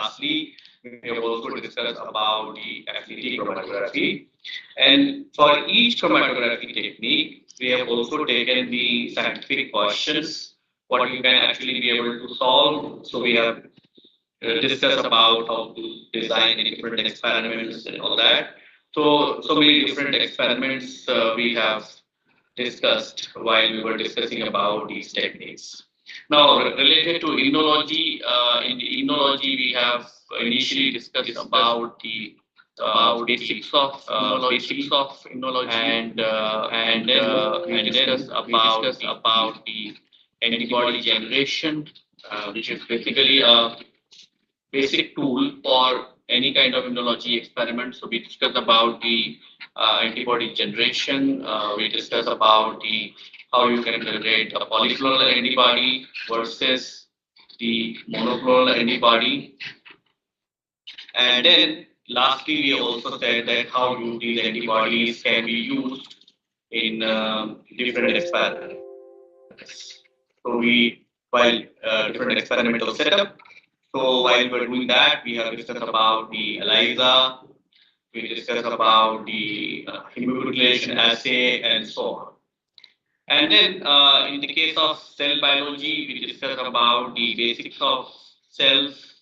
lastly, we have also discussed about the affinity chromatography. And for each chromatography technique, we have also taken the scientific questions, what you can actually be able to solve. So we have discussed about how to design any different experiments and all that. So many different experiments we have discussed while we were discussing about these techniques. Now, related to immunology, in the immunology, we have initially discussed about the basics of immunology, and then we discussed about the antibody generation, which is basically a basic tool for any kind of immunology experiment. So we discussed about the antibody generation. We discussed about the how you can generate a polyclonal antibody versus the monoclonal antibody. And then lastly, we also said that how these antibodies can be used in different experiments. So we, while different experimental setup. So while we're doing that, we have discussed about the ELISA, we discussed about the hemoglobin assay, and so on. And then in the case of cell biology, we discussed about the basics of cells,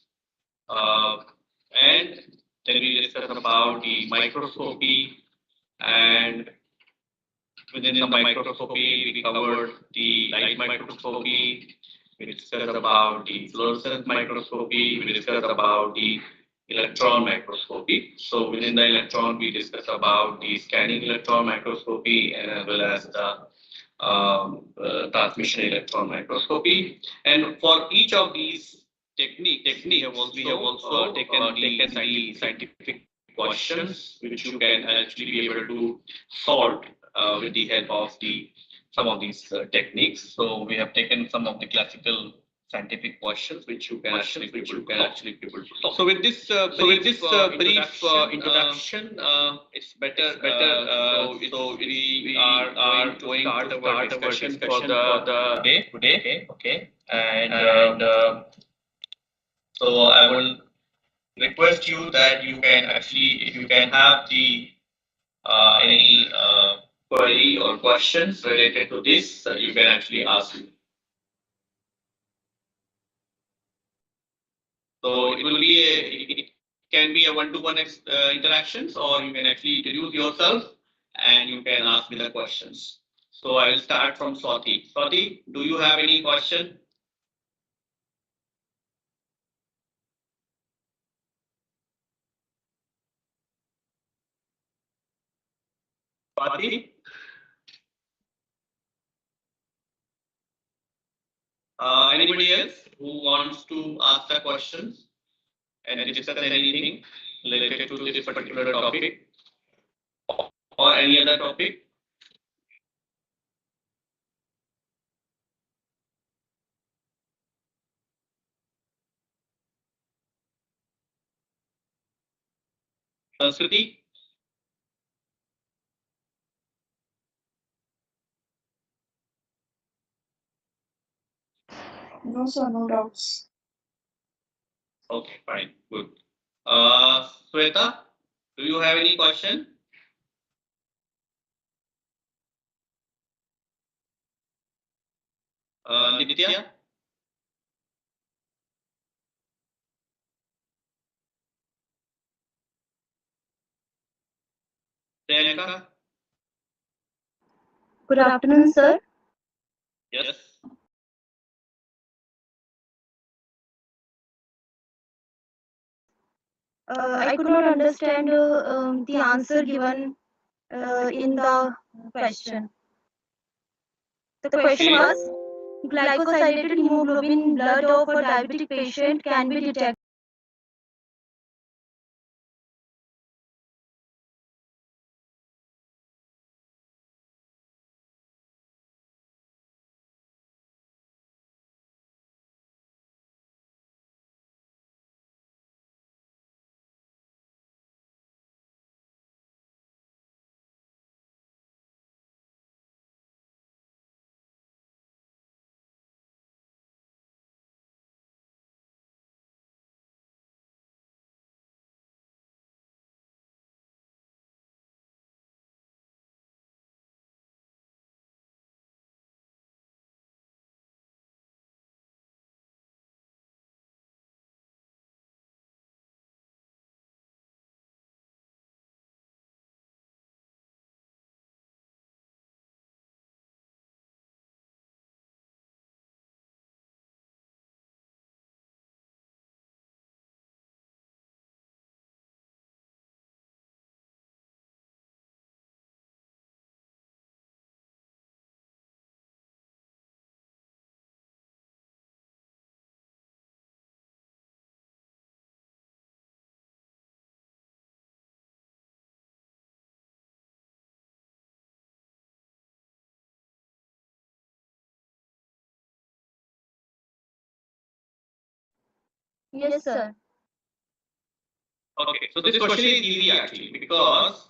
and then we discussed about the microscopy, and within the microscopy, we covered the light microscopy, we discussed about the fluorescence microscopy, we discussed about the electron microscopy. So within the electron, we discussed about the scanning electron microscopy and as well as the transmission electron microscopy. And for each of these techniques, we have also taken the scientific questions which you can actually be able to solve with the help of the some of these techniques. So we have taken some of the classical scientific questions which you can actually be able to solve. So with this brief introduction, it's better. So we are going to start our discussion for the day today. Okay, and so I will request you that you can actually, if you can have the any query or questions related to this, you can actually ask me. So it can be a one-to-one interactions, or you can actually introduce yourself and you can ask me the questions. So I will start from Swati. Swati, do you have any question? Swati? Anybody else who wants to ask the questions and discuss anything related to this particular topic or any other topic? Sanskrit? No, sir, no doubts. Okay, fine, good. Sweta, do you have any question? Nitya? Priyanka? Good afternoon, sir. Yes. I could not understand the answer given in the question. The question was glycosylated hemoglobin in blood of a diabetic patient can be detected Yes, sir. Okay, so this question is easy actually because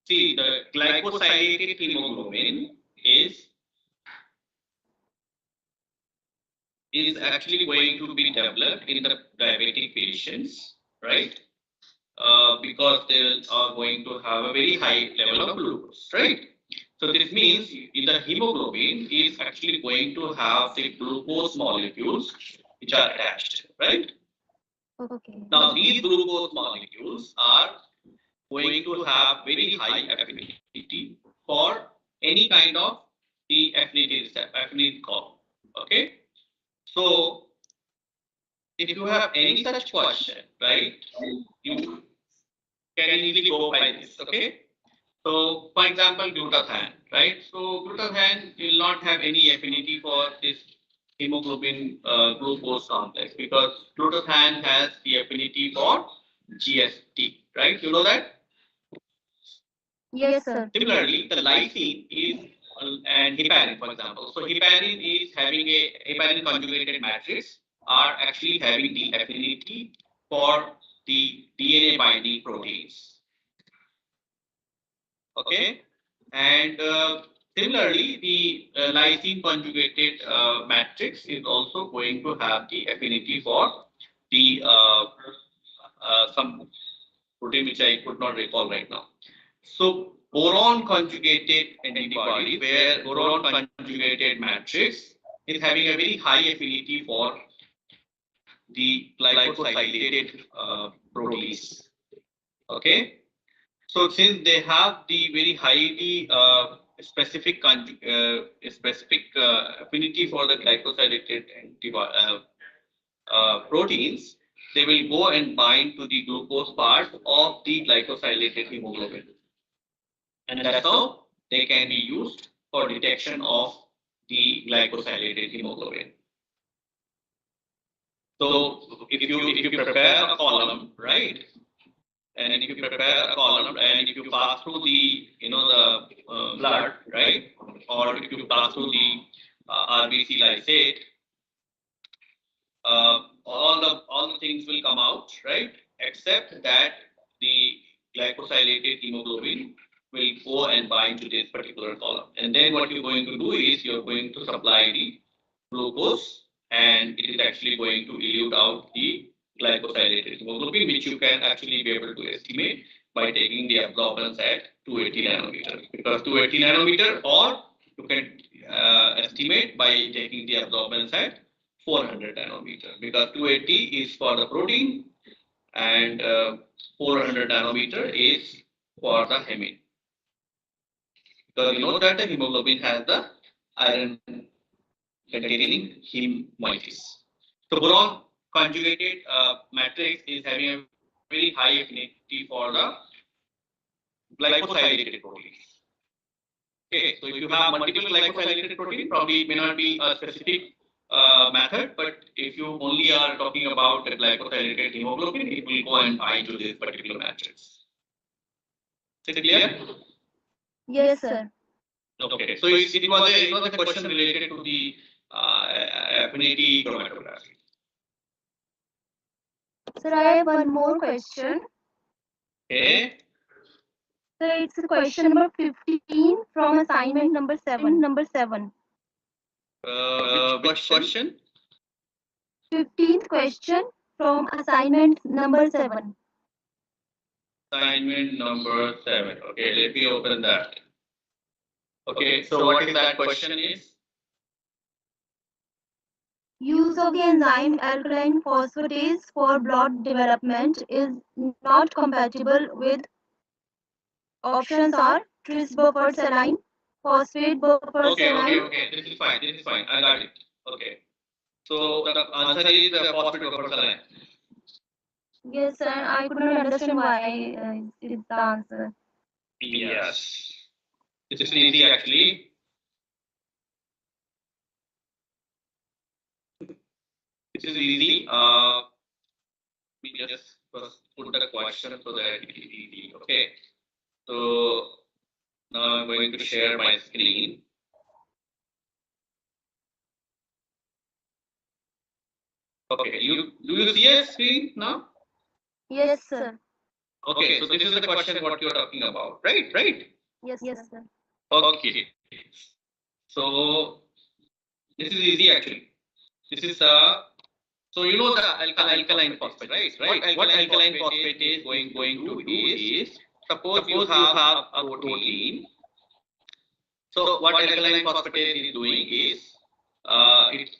see, the glycosylated hemoglobin is actually going to be developed in the diabetic patients, right? Because they are going to have a very high level of glucose, right? So this means the hemoglobin is actually going to have the glucose molecules which are attached, right? Okay. Now these glucose molecules are going to have very high affinity for any kind of the affinity column. Okay, so if you have any such question, right, you can easily go by this. Okay, so for example, glutathione, right? So glutathione will not have any affinity for this hemoglobin glucose complex because glutathione has the affinity for GST, right? You know that. Yes, sir. Similarly, the lysine is and heparin, for example. So heparin is having a heparin conjugated matrix are actually having the affinity for the DNA binding proteins. Okay, and similarly, the lysine conjugated matrix is also going to have the affinity for the some protein which I could not recall right now. So boron conjugated antibodies, where boron conjugated matrix is having a very high affinity for the glycosylated proteins. Okay, so since they have the very highly specific affinity for the glycosylated proteins, they will go and bind to the glucose part of the glycosylated hemoglobin. And that's how they can be used for detection of the glycosylated hemoglobin. So if you prepare a column, right, and if you prepare a column and if you pass through the the blood, right, or if you pass through the RBC lysate, all the things will come out, right, except that the glycosylated hemoglobin will go and bind to this particular column. And then what you're going to do is you're going to supply the glucose, and it is actually going to elute out the glycosylated hemoglobin, which you can actually be able to estimate by taking the absorbance at 280 nanometer. Because 280 nanometer, or you can estimate by taking the absorbance at 400 nanometer, because 280 is for the protein and 400 nanometer is for the hemine. Because you know that the hemoglobin has the iron containing heme moieties. So boron conjugated matrix is having a very high affinity for the glycosylated proteins. Okay, so if you have multiple glycosylated protein, probably it may not be a specific method, but if you only are talking about the glycosylated hemoglobin, it will go and bind to this particular matrix. Is it clear? Yes, sir. Okay, so it was a question related to the affinity chromatography. Sir, I have one more question. Okay. So it's question number 15 from assignment number 7. Which question? 15th question from assignment number 7. Assignment number 7. Okay, let me open that. Okay, so what is that question is? Use of the enzyme alkaline phosphatase for blood development is not compatible with options are tris buffered saline, phosphate buffered saline. Okay. This is fine. I got it. Okay. So the answer is the phosphate buffer saline. Yes, sir. I could not understand why is the answer. Yes. This is easy actually. This is easy. We just first put the question so that it is easy. Okay. So now I'm going to share my screen. Okay, do you see a screen now? Yes, sir. Okay, so this is the question what you're talking about, right? Yes, sir. Okay, so this is easy actually. This is so you know the alkaline phosphate, right? What alkaline phosphate is going to do is, suppose you have a protein. So what alkaline phosphate is doing is, it's,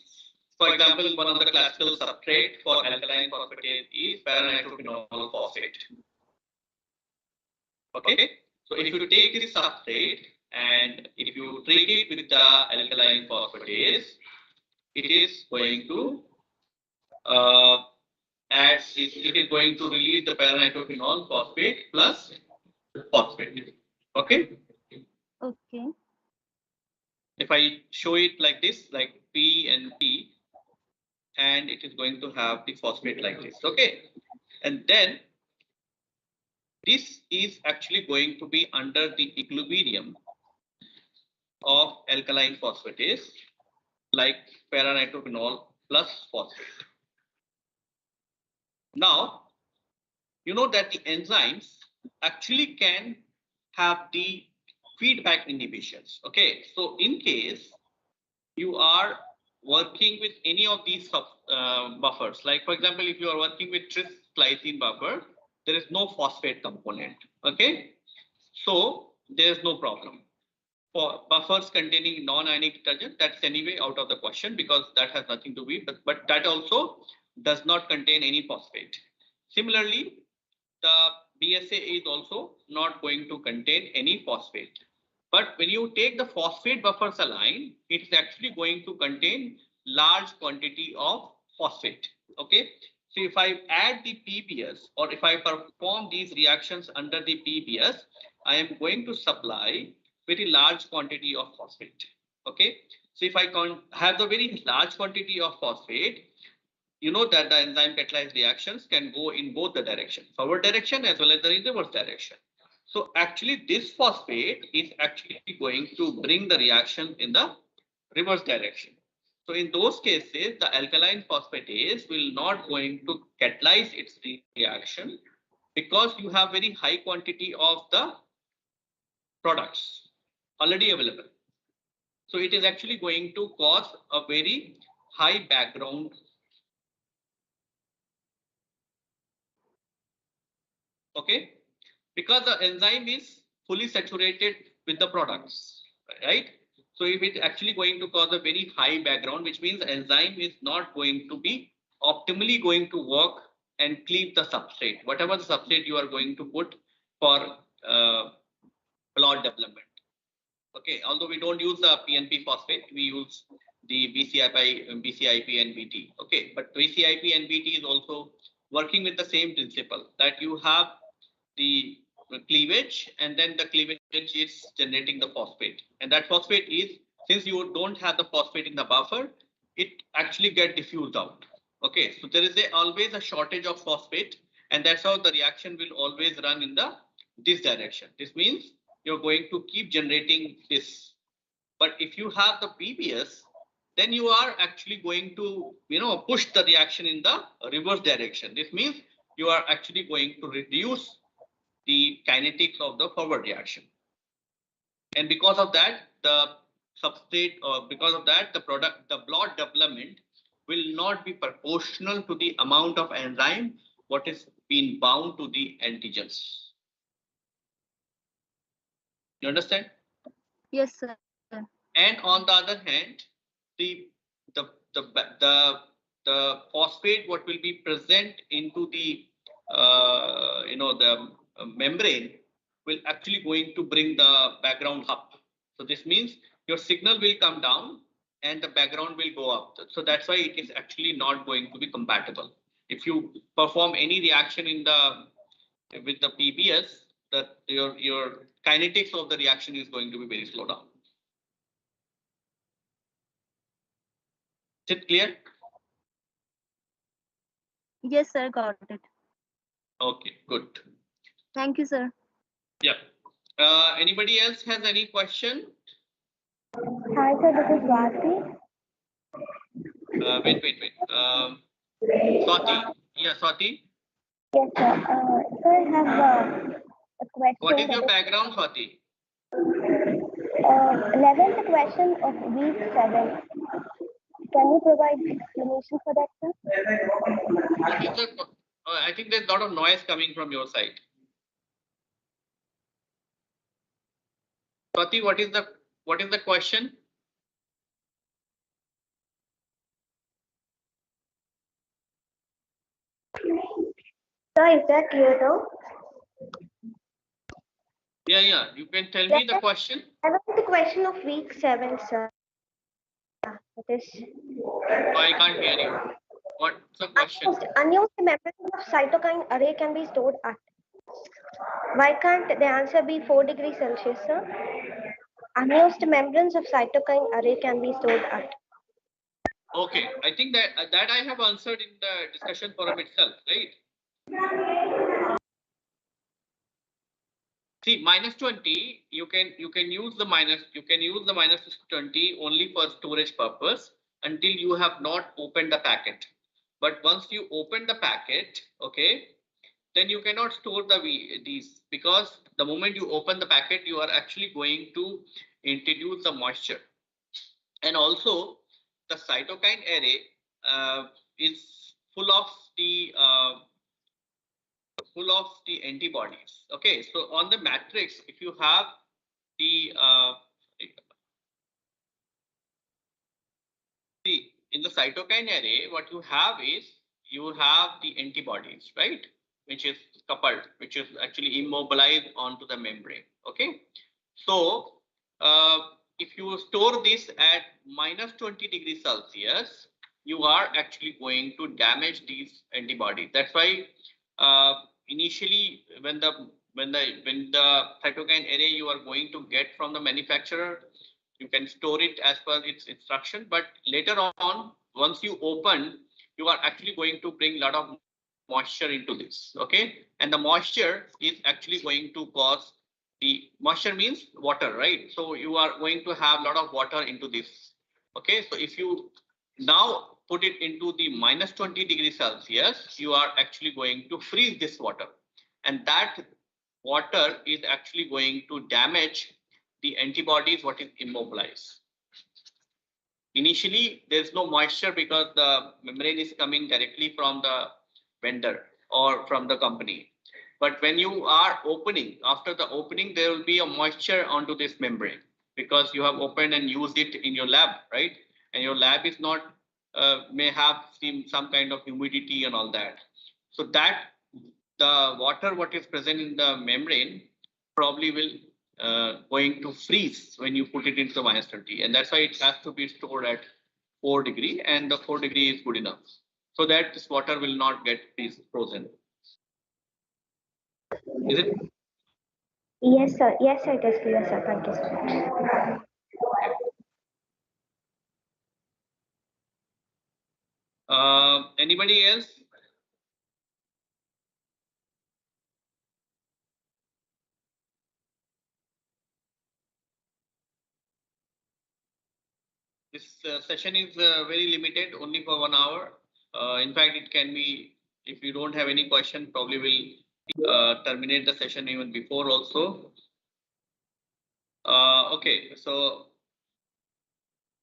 for example, one of the classical substrate for alkaline phosphate is para-nitrophenol phosphate. Okay, so if you take this substrate and if you treat it with the alkaline phosphatase, it is going to it is going to release the para-nitrophenol phosphate plus phosphate. Okay. Okay. If I show it like this, like P and P, and it is going to have the phosphate like this. Okay, and then this is actually going to be under the equilibrium of alkaline phosphatase, like para-nitrophenol plus phosphate. Now, you know that the enzymes actually can have the feedback inhibitions. Okay, so in case you are working with any of these buffers, like for example, if you are working with tris glycine buffer, there is no phosphate component. Okay, so there is no problem. For buffers containing non-ionic detergent, that's anyway out of the question because that has nothing to do, but that also does not contain any phosphate. Similarly, the BSA is also not going to contain any phosphate. But when you take the phosphate buffer saline, it is actually going to contain large quantity of phosphate. Okay, so if I add the PBS or if I perform these reactions under the PBS, I am going to supply very large quantity of phosphate. Okay, so if I have the very large quantity of phosphate, you know that the enzyme catalyzed reactions can go in both the direction, forward direction as well as the reverse direction. So actually this phosphate is actually going to bring the reaction in the reverse direction. So in those cases, the alkaline phosphatase will not going to catalyze its reaction because you have very high quantity of the products already available. So it is actually going to cause a very high background. Okay, because the enzyme is fully saturated with the products, right? So if it's actually going to cause a very high background, which means the enzyme is not going to be optimally going to work and cleave the substrate, whatever the substrate you are going to put for plot development. Okay, although we don't use the PNP phosphate, we use the BCIP and BT. Okay, but BCIP and BT is also working with the same principle that you have the cleavage and then the cleavage is generating the phosphate, and that phosphate is, since you don't have the phosphate in the buffer, it actually get diffused out. Okay, so there is always a shortage of phosphate, and that's how the reaction will always run in this direction. This means you're going to keep generating this. But if you have the PBS, then you are actually going to push the reaction in the reverse direction. This means you are actually going to reduce the kinetics of the forward reaction, and because of that the substrate, or because of that the blood development will not be proportional to the amount of enzyme what is being bound to the antigens. You understand? Yes, sir. And on the other hand, the the the the, the phosphate what will be present into the the membrane will actually going to bring the background up. So this means your signal will come down and the background will go up. So that's why it is actually not going to be compatible. If you perform any reaction with the PBS, that your kinetics of the reaction is going to be very slow down. Is it clear? Yes, sir. Got it. Okay, good. Thank you, sir. Yeah. Anybody else has any question? Hi, sir. This is Vati. Wait. Swati. Yeah, Swati. Yes, sir. So I have a question. What is your background, Swati? 11th question of week 7. Can you provide explanation for that, sir? What is the? I think there's a lot of noise coming from your side. Swati, what is the question? Sir, is that clear now? Yeah. You can tell me the question. 11th question of week 7, sir. That is. Oh, I can't hear you. What's the question? Unused membrane of cytokine array can be stored at. Why can't the answer be 4 degrees Celsius, sir? Unused membranes of cytokine array can be stored at. Okay, I think that I have answered in the discussion forum itself, right? See, minus 20, you can use the minus 20 only for storage purpose until you have not opened the packet. But once you open the packet, okay, then you cannot store these, because the moment you open the packet, you are actually going to introduce the moisture. And also the cytokine array is full of the antibodies. Okay, so on the matrix, if you have the see, in the cytokine array, what you have is you have the antibodies, right, which is coupled, which is actually immobilized onto the membrane. Okay, so if you store this at minus 20 degrees Celsius, you are actually going to damage these antibodies. That's why initially when the cytokine array you are going to get from the manufacturer, you can store it as per its instruction, but later on, once you open, you are actually going to bring a lot of moisture into this. Okay, and the moisture is actually going to cause, the moisture means water, right? So you are going to have a lot of water into this. Okay, so if you now put it into the minus 20 degrees Celsius, you are actually going to freeze this water, and that water is actually going to damage the antibodies what is immobilized. Initially, there's no moisture because the membrane is coming directly from the vendor or from the company. But when you are opening, after the opening, there will be a moisture onto this membrane because you have opened and used it in your lab, right? And your lab is not, may have some kind of humidity and all that. So that the water what is present in the membrane probably will going to freeze when you put it into the minus 20, and that's why it has to be stored at 4 degree, and the 4 degree is good enough so that this water will not get frozen. Is it? Yes, sir. Yes, sir. It is clear, sir. Thank you so much. Anybody else? This session is very limited, only for 1 hour. In fact, it can be, if you don't have any question, probably will terminate the session even before also. Okay, so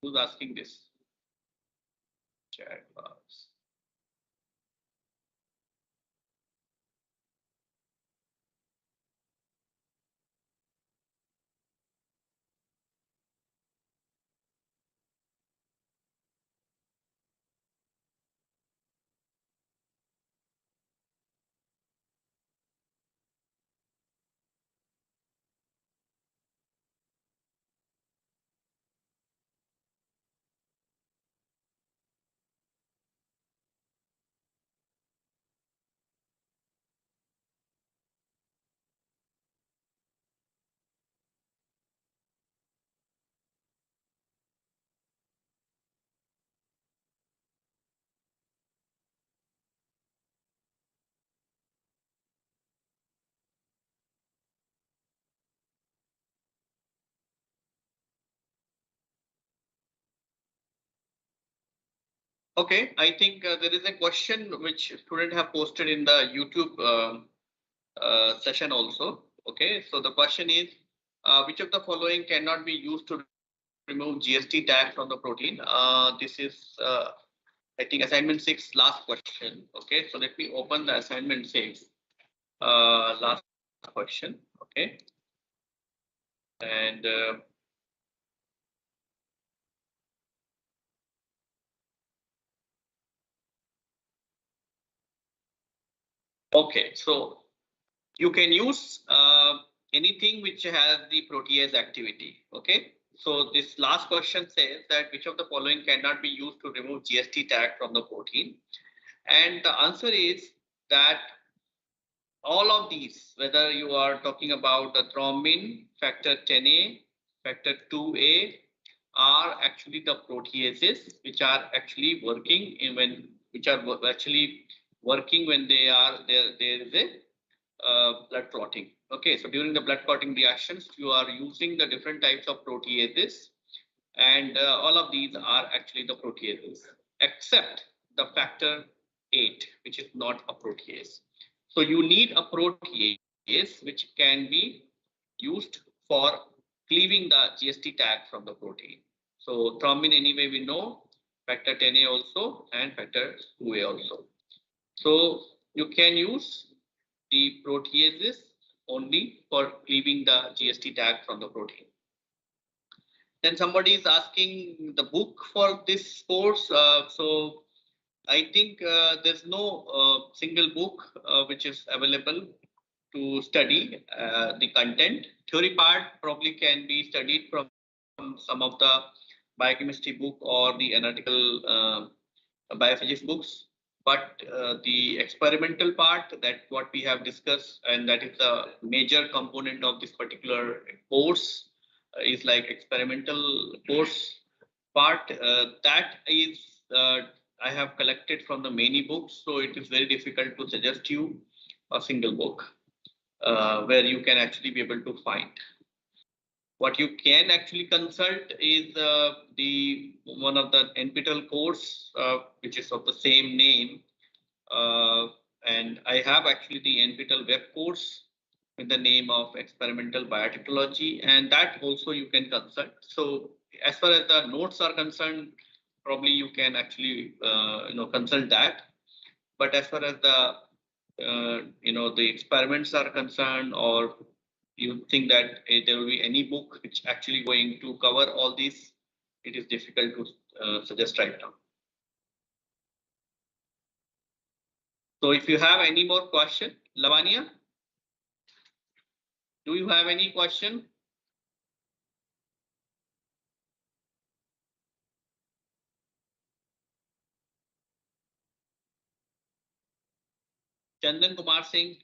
who's asking this? Chat box. Okay, I think there is a question which students have posted in the YouTube session also. Okay, so the question is, which of the following cannot be used to remove GST tag from the protein? This is, I think, assignment 6, last question. Okay, so let me open the assignment 6, last question. Okay, and okay, so you can use anything which has the protease activity. Okay, so this last question says that which of the following cannot be used to remove GST tag from the protein, and the answer is that all of these, whether you are talking about the thrombin, factor 10A, factor 2A, are actually the proteases which are actually working in when actually working when there is a blood clotting. Okay, so during the blood clotting reactions, you are using the different types of proteases, and all of these are actually the proteases, except the factor 8, which is not a protease. So you need a protease which can be used for cleaving the GST tag from the protein. So thrombin anyway we know, factor 10A also, and factor 2A also. So you can use the proteases only for cleaving the GST tag from the protein. Then somebody is asking the book for this course. So I think there's no single book which is available to study the content. Theory part probably can be studied from some of the biochemistry book or the analytical biophysics books. But the experimental part, that what we have discussed, and that is the major component of this particular course, is like experimental course part. That is, I have collected from the many books, so it is very difficult to suggest you a single book where you can actually be able to find. What you can actually consult is the one of the NPTEL course, which is of the same name. And I have actually the NPTEL web course with the name of Experimental Biotechnology, and that also you can consult. So as far as the notes are concerned, probably you can actually consult that. But as far as the the experiments are concerned, or you think that there will be any book which actually going to cover all these, it is difficult to suggest right now. So if you have any more question, Lavanya, do you have any question? Chandan Kumar Singh.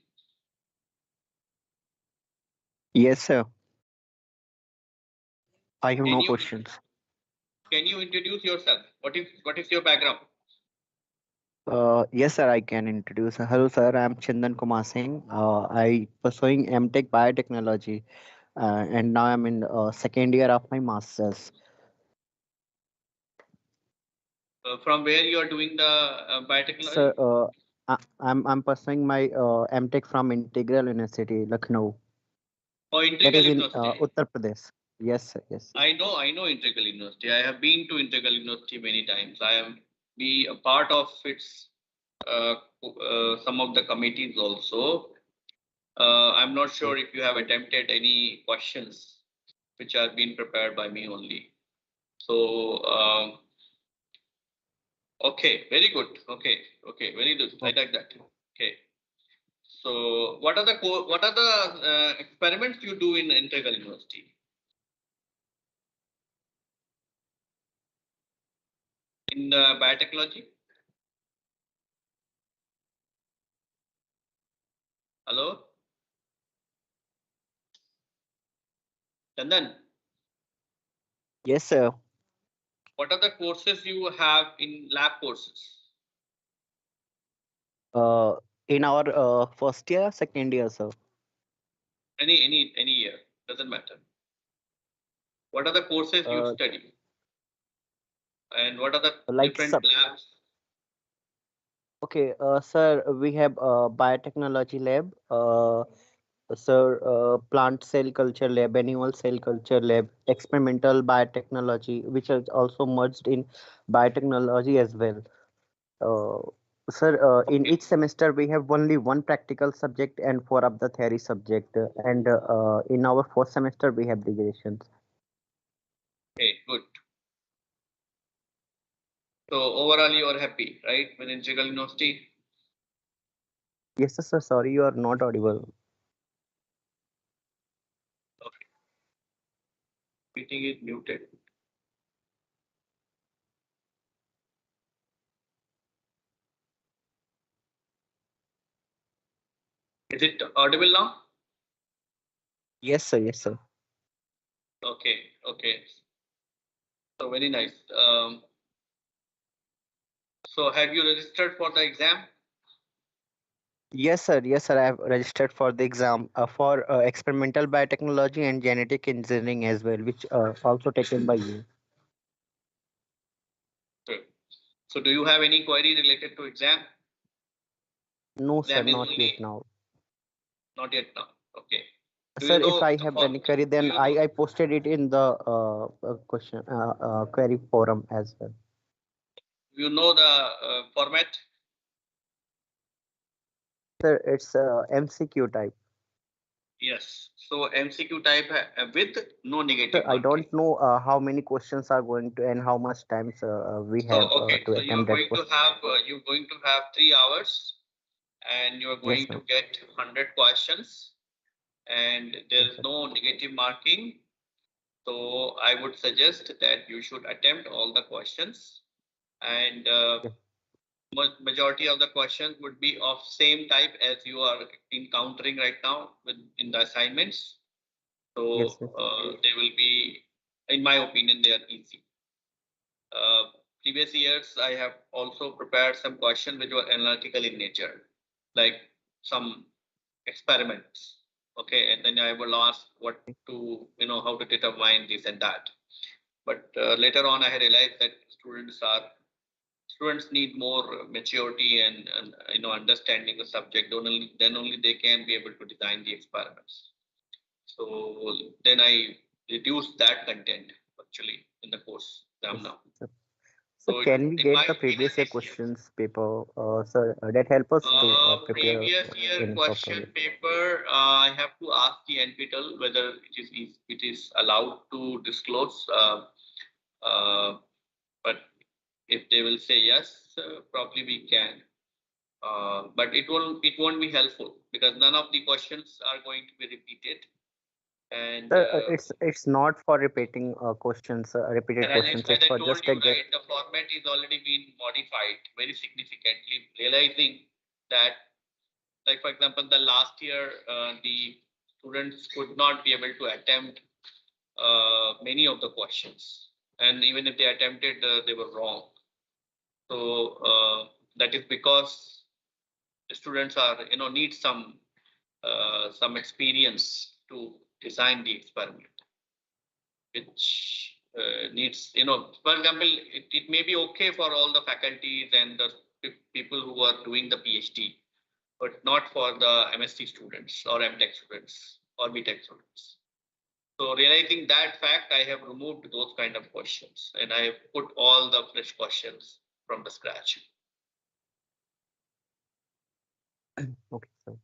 Yes, sir. I have no questions. Can you introduce yourself? What is your background? Yes, sir, I can introduce. Hello, sir. I'm Chandan Kumar Singh. I pursuing MTech Biotechnology, and now I'm in second year of my masters. From where you are doing the biotechnology? Sir, I'm pursuing my MTech from Integral University, Lucknow. Oh, That Integral is in University. Uttar Pradesh. Yes, sir. Yes. I know Integral University. I have been to Integral University many times. I am be a part of its some of the committees also. I'm not sure if you have attempted any questions which are being prepared by me only. So okay, very good. Okay, very good. I like that. Okay. So what are the experiments you do in Integral University? In biotechnology? Hello? Chandan? Yes, sir. What are the courses you have in lab courses? In our first year, second year, sir. Any year, doesn't matter. What are the courses you study? And what are the Like different labs Okay, sir, we have a biotechnology lab, sir, plant cell culture lab, animal cell culture lab, experimental biotechnology, which is also merged in biotechnology as well. Sir, in Okay. each semester we have only one practical subject and four of the theory subject, and in our fourth semester we have regressions. Okay, good. So overall, you are happy, right? With integral university. Yes, sir. Sorry, you are not audible. Okay. Meeting is muted. Is it audible now? Yes, sir. Yes, sir. Okay. Okay. So very nice. So have you registered for the exam? Yes, sir. Yes, sir. I have registered for the exam for experimental biotechnology and genetic engineering as well, which also taken by you. Sure. So do you have any query related to exam? No, sir. Exam is Not yet only now. not yet now. Okay. Do Sir, you if know I the have any format? query, Do then you know? I posted it in the question query forum as well. You know the format? Sir, it's MCQ type. Yes. So MCQ type with no Sir, negative I marking. don't know how many questions are going to and how much times we So have okay. to So attempt that question. you're going to have 3 hours, and you are Yes, going sir. to get 100 questions, and there Yes, is sir. no negative marking. So I would suggest that you should attempt all the questions, and Yes, majority of the questions would be of same type as you are encountering right now in the assignments. yes, So yes. they will be, in my opinion, they are easy. Previous years, I have also prepared some questions which were analytical in nature, like some experiments. Okay, and then I will ask what to, how to determine this and that. But later on, I realized that students need more maturity and understanding the subject. Then only they can be able to design the experiments. So then I reduced that content actually in the course exam Yes. now. Sir. So So can we in my get the opinion, previous year this year, questions paper, sir, that help us to prepare previous year in a proper question way? paper, I have to ask the NPTEL whether it is allowed to disclose. But if they will say yes, probably we can. But it won't be helpful because none of the questions are going to be repeated. And Sir, it's not for repeating questions, repeated And as questions. I It's for told just you, a get. right, the format is already been modified very significantly, realizing that, like for example, the last year, the students could not be able to attempt many of the questions, and even if they attempted, they were wrong. So that is because the students need some experience to design the experiment, which needs, for example, it may be okay for all the faculties and the people who are doing the PhD, but not for the MSc students or MTech students or BTech students. So realizing that fact, I have removed those kind of questions and I have put all the fresh questions from the scratch. Okay, sir.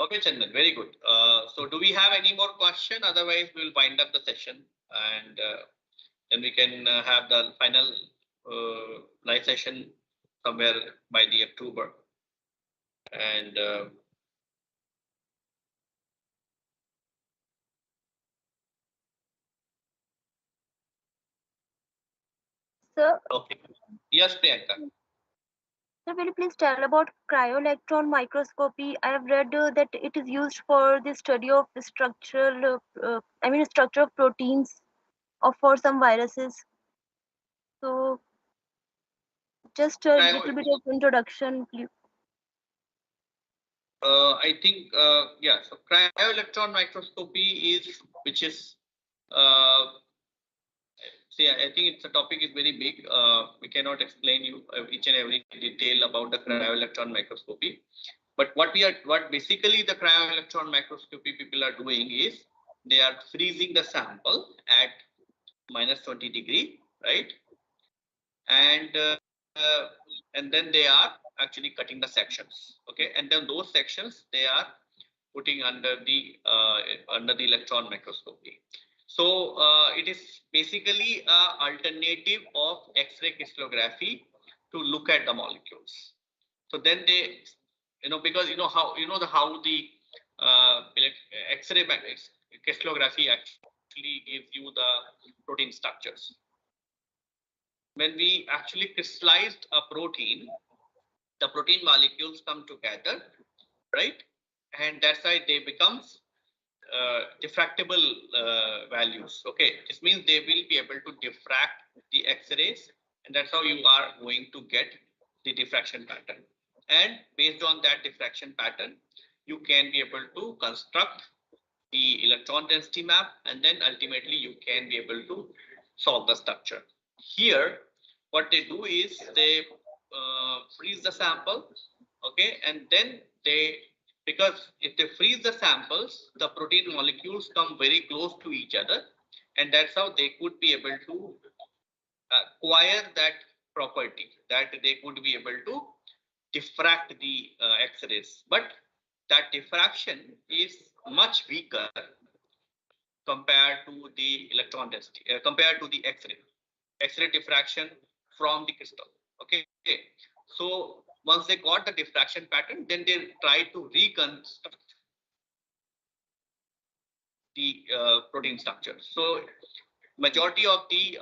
Okay, Chandan, very good. So do we have any more question? Otherwise, we will wind up the session and then we can have the final live session somewhere by the October. And Sir, okay. Yes, Priyanka. sir, will you please tell about cryo-electron microscopy? I have read that it is used for the study of structure of proteins or for some viruses. So just a Cryo, little bit of introduction, please. I think, yeah, so cryo-electron microscopy is, which is, See, I think it's a topic is very big. We cannot explain you each and every detail about the cryo-electron microscopy. But what basically the cryo-electron microscopy people are doing is they are freezing the sample at -20 degree, right? And and then they are actually cutting the sections, okay? And then those sections they are putting under the electron microscopy. So it is basically a alternative of X-ray crystallography to look at the molecules. So then they, because how the X-ray crystallography actually gives you the protein structures. When we actually crystallized a protein, the protein molecules come together, right? And that's why they becomes diffractable values. Okay, this means they will be able to diffract the X-rays, and that's how you are going to get the diffraction pattern. And based on that diffraction pattern, you can be able to construct the electron density map, and then ultimately you can be able to solve the structure. Here, what they do is they freeze the sample, okay, and then because if they freeze the samples, the protein molecules come very close to each other, and that's how they could be able to acquire that property, that they could be able to diffract the X-rays. But that diffraction is much weaker compared to the electron density, compared to the X-ray diffraction from the crystal. Okay, so once they got the diffraction pattern, then they try to reconstruct the protein structure. So majority of the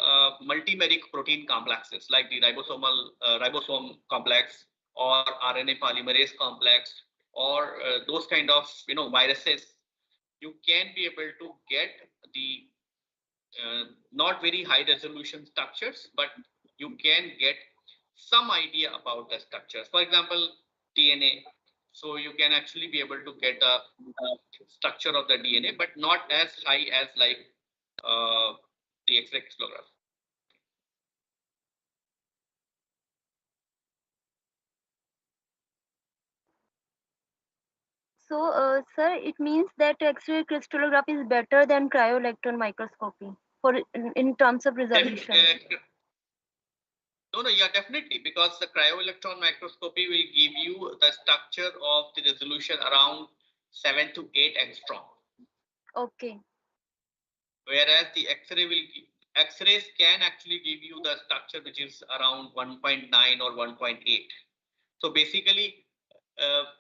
multimeric protein complexes like the ribosome complex or RNA polymerase complex or those kind of viruses, you can be able to get the not very high resolution structures, but you can get some idea about the structures. For example, DNA. So you can actually be able to get a structure of the DNA, but not as high as like the X-ray crystallography. So, sir, it means that X-ray crystallography is better than cryo-electron microscopy in terms of resolution. No, yeah, definitely, because the cryo-electron microscopy will give you the structure of the resolution around 7 to 8 angstrom. Okay. Whereas the X-rays can actually give you the structure which is around 1.9 or 1.8. So basically,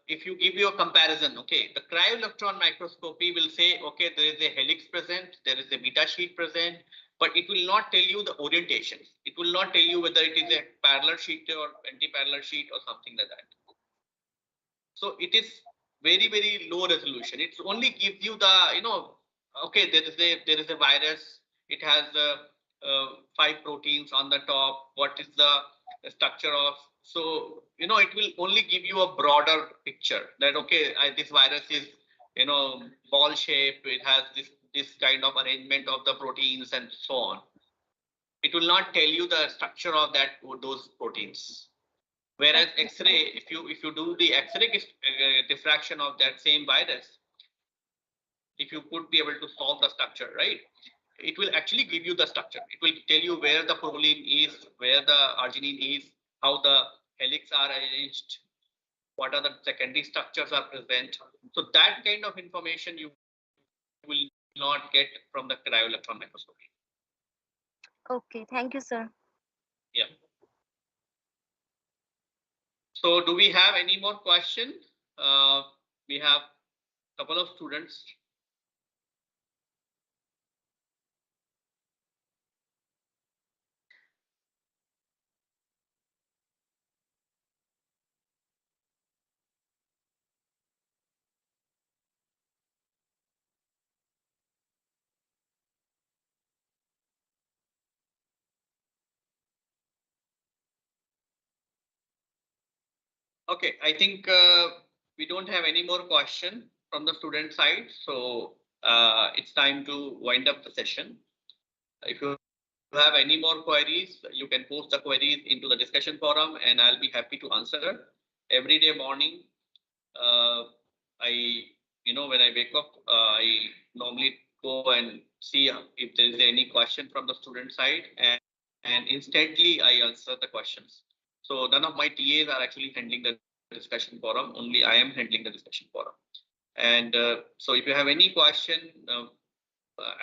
if you give you a comparison, okay, the cryo-electron microscopy will say, okay, there is a helix present, there is a beta sheet present, but it will not tell you the orientation. It will not tell you whether it is a parallel sheet or anti-parallel sheet or something like that. So it is very, very low resolution. It only gives you the, okay, there is a virus. It has 5 proteins on the top. What is the structure of? So it will only give you a broader picture that okay, this virus is ball shape. It has this kind of arrangement of the proteins and so on. It will not tell you the structure of those proteins. Whereas X-ray, if you do the X-ray diffraction of that same virus, if you could be able to solve the structure, right, it will actually give you the structure. It will tell you where the proline is, where the arginine is, how the helix are arranged, what are the secondary structures are present. So that kind of information you will not get from the cryo-electron microscopy. Okay, thank you, sir. Yeah. So do we have any more questions? We have a couple of students. Okay, I think we don't have any more question from the student side. So it's time to wind up the session. If you have any more queries, you can post the queries into the discussion forum and I'll be happy to answer. Every day morning, when I wake up, I normally go and see if there is any question from the student side, and instantly I answer the questions. So none of my TAs are actually handling the discussion forum, only I am handling the discussion forum. And so if you have any question,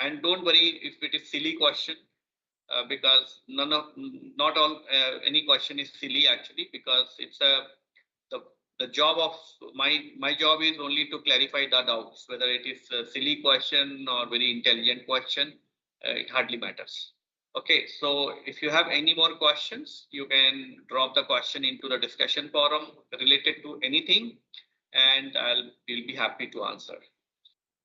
and don't worry if it is silly question, because not all any question is silly actually, because it's the job of my job is only to clarify the doubts, whether it is a silly question or very intelligent question, it hardly matters. Okay, so if you have any more questions, you can drop the question into the discussion forum related to anything, and we'll be happy to answer.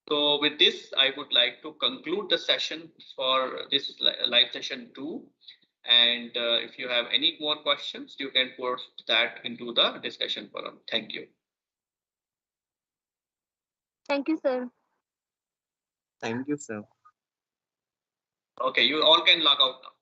So with this, I would like to conclude the session for this live session 2. And if you have any more questions, you can post that into the discussion forum. Thank you. Thank you, sir. Thank you, sir. Okay, you all can log out now.